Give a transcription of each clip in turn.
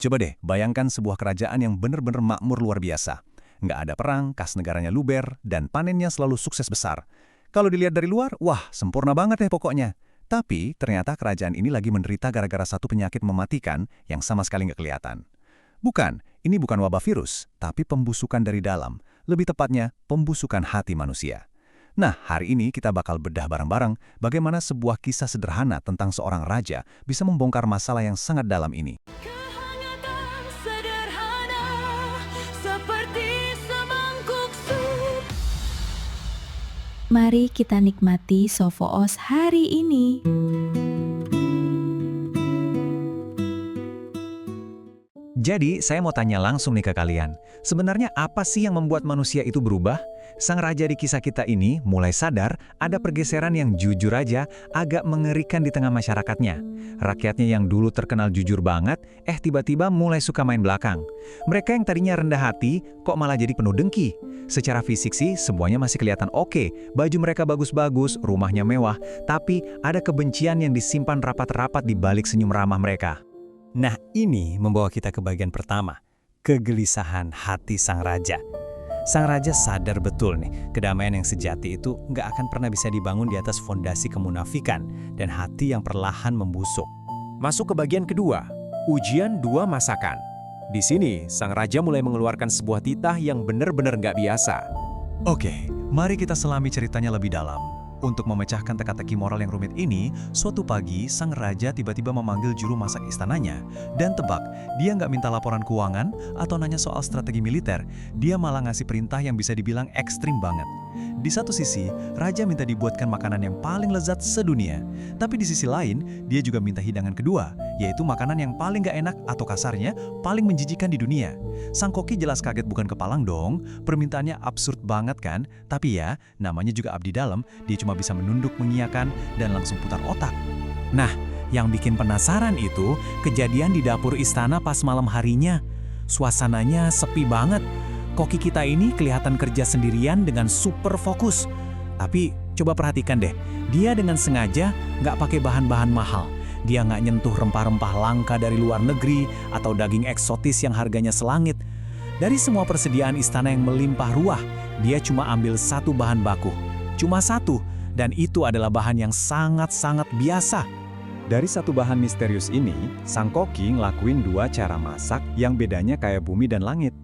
Coba deh, bayangkan sebuah kerajaan yang benar-benar makmur luar biasa. Nggak ada perang, kas negaranya luber, dan panennya selalu sukses besar. Kalau dilihat dari luar, wah, sempurna banget deh pokoknya. Tapi, ternyata kerajaan ini lagi menderita gara-gara satu penyakit mematikan yang sama sekali nggak kelihatan. Bukan, ini bukan wabah virus, tapi pembusukan dari dalam. Lebih tepatnya, pembusukan hati manusia. Nah, hari ini kita bakal bedah bareng-bareng bagaimana sebuah kisah sederhana tentang seorang raja bisa membongkar masalah yang sangat dalam ini. Kehangatan sederhana seperti semangkuk sup. Mari kita nikmati Sofoos hari ini. Jadi, saya mau tanya langsung nih ke kalian. Sebenarnya apa sih yang membuat manusia itu berubah? Sang raja di kisah kita ini mulai sadar ada pergeseran yang jujur aja agak mengerikan di tengah masyarakatnya. Rakyatnya yang dulu terkenal jujur banget, tiba-tiba mulai suka main belakang. Mereka yang tadinya rendah hati, kok malah jadi penuh dengki. Secara fisik sih, semuanya masih kelihatan oke. Baju mereka bagus-bagus, rumahnya mewah, tapi ada kebencian yang disimpan rapat-rapat di balik senyum ramah mereka. Nah, ini membawa kita ke bagian pertama, kegelisahan hati sang raja. Sang raja sadar betul nih, kedamaian yang sejati itu nggak akan pernah bisa dibangun di atas fondasi kemunafikan dan hati yang perlahan membusuk. Masuk ke bagian kedua, ujian dua masakan. Di sini, sang raja mulai mengeluarkan sebuah titah yang benar-benar nggak biasa. Oke, mari kita selami ceritanya lebih dalam. Untuk memecahkan teka-teki moral yang rumit ini, suatu pagi sang raja tiba-tiba memanggil juru masak istananya. Dan tebak, dia nggak minta laporan keuangan atau nanya soal strategi militer, dia malah ngasih perintah yang bisa dibilang ekstrim banget. Di satu sisi, raja minta dibuatkan makanan yang paling lezat sedunia. Tapi di sisi lain, dia juga minta hidangan kedua, yaitu makanan yang paling gak enak atau kasarnya paling menjijikan di dunia. Sang koki jelas kaget bukan kepalang dong, permintaannya absurd banget kan? Tapi ya, namanya juga abdi dalam, dia cuma bisa menunduk mengiyakan dan langsung putar otak. Nah, yang bikin penasaran itu kejadian di dapur istana pas malam harinya. Suasananya sepi banget. Koki kita ini kelihatan kerja sendirian dengan super fokus. Tapi coba perhatikan deh, dia dengan sengaja nggak pakai bahan-bahan mahal. Dia nggak nyentuh rempah-rempah langka dari luar negeri atau daging eksotis yang harganya selangit. Dari semua persediaan istana yang melimpah ruah, dia cuma ambil satu bahan baku. Cuma satu, dan itu adalah bahan yang sangat-sangat biasa. Dari satu bahan misterius ini, sang koki ngelakuin dua cara masak yang bedanya kayak bumi dan langit.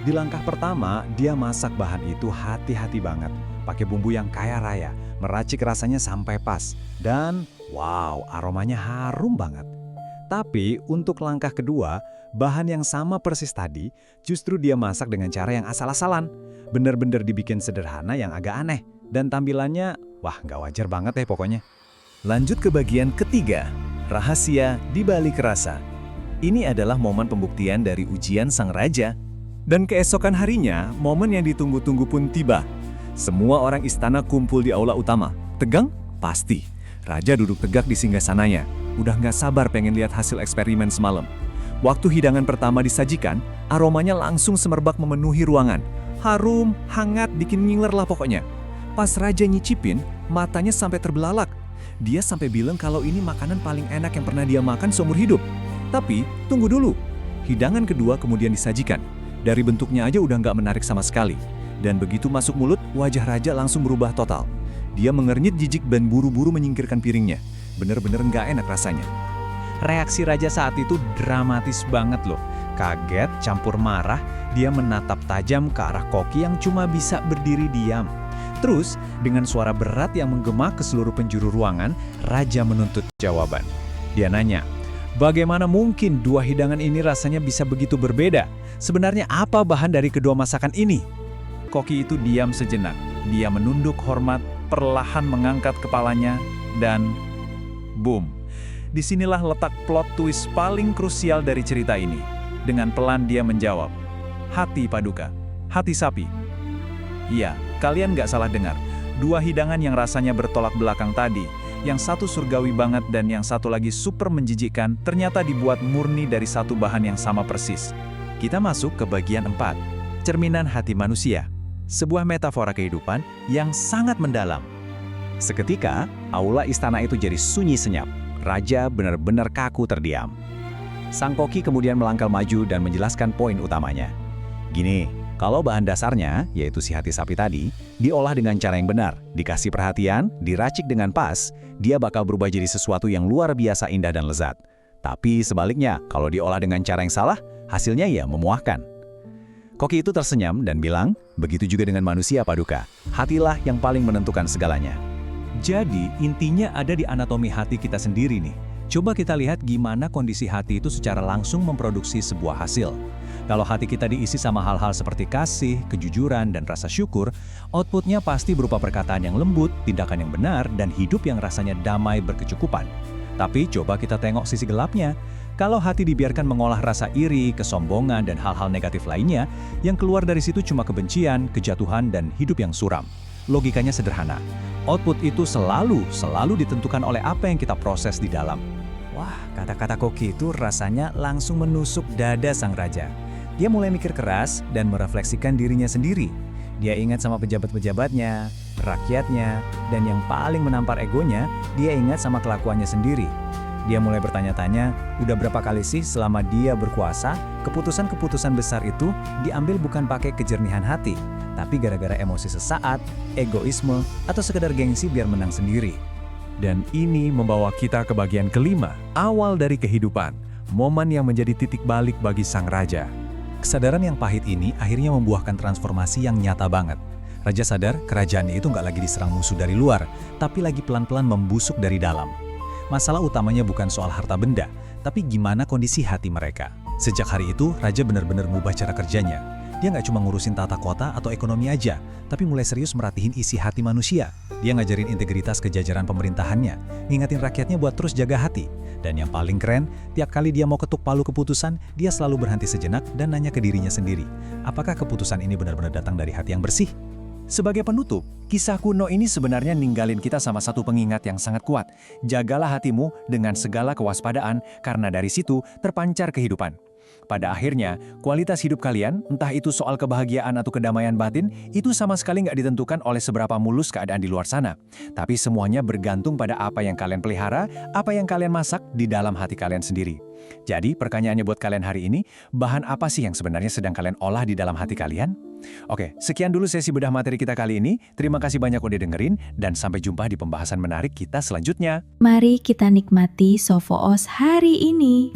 Di langkah pertama, dia masak bahan itu hati-hati banget, pakai bumbu yang kaya raya, meracik rasanya sampai pas, dan wow, aromanya harum banget. Tapi untuk langkah kedua, bahan yang sama persis tadi, justru dia masak dengan cara yang asal-asalan. Bener-bener dibikin sederhana yang agak aneh, dan tampilannya, wah nggak wajar banget ya pokoknya. Lanjut ke bagian ketiga, rahasia di balik rasa. Ini adalah momen pembuktian dari ujian sang raja. Dan keesokan harinya, momen yang ditunggu-tunggu pun tiba. Semua orang istana kumpul di aula utama. Tegang? Pasti. Raja duduk tegak di singgasananya. Udah nggak sabar pengen lihat hasil eksperimen semalam. Waktu hidangan pertama disajikan, aromanya langsung semerbak memenuhi ruangan. Harum, hangat, bikin ngiler lah pokoknya. Pas Raja nyicipin, matanya sampai terbelalak. Dia sampai bilang kalau ini makanan paling enak yang pernah dia makan seumur hidup. Tapi, tunggu dulu. Hidangan kedua kemudian disajikan. Dari bentuknya aja udah nggak menarik sama sekali. Dan begitu masuk mulut, wajah raja langsung berubah total. Dia mengernyit jijik dan buru-buru menyingkirkan piringnya. Bener-bener nggak enak rasanya. Reaksi raja saat itu dramatis banget loh. Kaget, campur marah, dia menatap tajam ke arah koki yang cuma bisa berdiri diam. Terus, dengan suara berat yang menggema ke seluruh penjuru ruangan, raja menuntut jawaban. Dia nanya, bagaimana mungkin dua hidangan ini rasanya bisa begitu berbeda? Sebenarnya apa bahan dari kedua masakan ini? Koki itu diam sejenak. Dia menunduk hormat, perlahan mengangkat kepalanya, dan boom. Disinilah letak plot twist paling krusial dari cerita ini. Dengan pelan dia menjawab, hati paduka, hati sapi. Iya, kalian nggak salah dengar. Dua hidangan yang rasanya bertolak belakang tadi, yang satu surgawi banget dan yang satu lagi super menjijikkan, ternyata dibuat murni dari satu bahan yang sama persis. Kita masuk ke bagian 4, cerminan hati manusia. Sebuah metafora kehidupan yang sangat mendalam. Seketika, aula istana itu jadi sunyi senyap. Raja benar-benar kaku terdiam. Sang koki kemudian melangkah maju dan menjelaskan poin utamanya. Gini, kalau bahan dasarnya, yaitu si hati sapi tadi, diolah dengan cara yang benar, dikasih perhatian, diracik dengan pas, dia bakal berubah jadi sesuatu yang luar biasa indah dan lezat. Tapi sebaliknya, kalau diolah dengan cara yang salah, hasilnya ya memuahkan. Koki itu tersenyum dan bilang, begitu juga dengan manusia Paduka, hatilah yang paling menentukan segalanya. Jadi, intinya ada di anatomi hati kita sendiri nih. Coba kita lihat gimana kondisi hati itu secara langsung memproduksi sebuah hasil. Kalau hati kita diisi sama hal-hal seperti kasih, kejujuran, dan rasa syukur, outputnya pasti berupa perkataan yang lembut, tindakan yang benar, dan hidup yang rasanya damai berkecukupan. Tapi coba kita tengok sisi gelapnya. Kalau hati dibiarkan mengolah rasa iri, kesombongan, dan hal-hal negatif lainnya, yang keluar dari situ cuma kebencian, kejatuhan, dan hidup yang suram. Logikanya sederhana. Output itu selalu ditentukan oleh apa yang kita proses di dalam. Wah, kata-kata koki itu rasanya langsung menusuk dada sang raja. Dia mulai mikir keras dan merefleksikan dirinya sendiri. Dia ingat sama pejabat-pejabatnya, rakyatnya, dan yang paling menampar egonya, dia ingat sama kelakuannya sendiri. Dia mulai bertanya-tanya, udah berapa kali sih selama dia berkuasa, keputusan-keputusan besar itu diambil bukan pakai kejernihan hati, tapi gara-gara emosi sesaat, egoisme, atau sekedar gengsi biar menang sendiri. Dan ini membawa kita ke bagian kelima, awal dari kehidupan, momen yang menjadi titik balik bagi sang raja. Kesadaran yang pahit ini akhirnya membuahkan transformasi yang nyata banget. Raja sadar kerajaannya itu nggak lagi diserang musuh dari luar, tapi lagi pelan-pelan membusuk dari dalam. Masalah utamanya bukan soal harta benda, tapi gimana kondisi hati mereka. Sejak hari itu, Raja benar-benar mengubah cara kerjanya. Dia nggak cuma ngurusin tata kota atau ekonomi aja, tapi mulai serius merhatiin isi hati manusia. Dia ngajarin integritas ke jajaran pemerintahannya, ngingetin rakyatnya buat terus jaga hati. Dan yang paling keren, tiap kali dia mau ketuk palu keputusan, dia selalu berhenti sejenak dan nanya ke dirinya sendiri, apakah keputusan ini benar-benar datang dari hati yang bersih? Sebagai penutup, kisah kuno ini sebenarnya ninggalin kita sama satu pengingat yang sangat kuat. Jagalah hatimu dengan segala kewaspadaan, karena dari situ terpancar kehidupan. Pada akhirnya, kualitas hidup kalian, entah itu soal kebahagiaan atau kedamaian batin, itu sama sekali nggak ditentukan oleh seberapa mulus keadaan di luar sana. Tapi semuanya bergantung pada apa yang kalian pelihara, apa yang kalian masak di dalam hati kalian sendiri. Jadi, pertanyaannya buat kalian hari ini, bahan apa sih yang sebenarnya sedang kalian olah di dalam hati kalian? Oke, sekian dulu sesi bedah materi kita kali ini. Terima kasih banyak udah dengerin, dan sampai jumpa di pembahasan menarik kita selanjutnya. Mari kita nikmati Sofoos hari ini.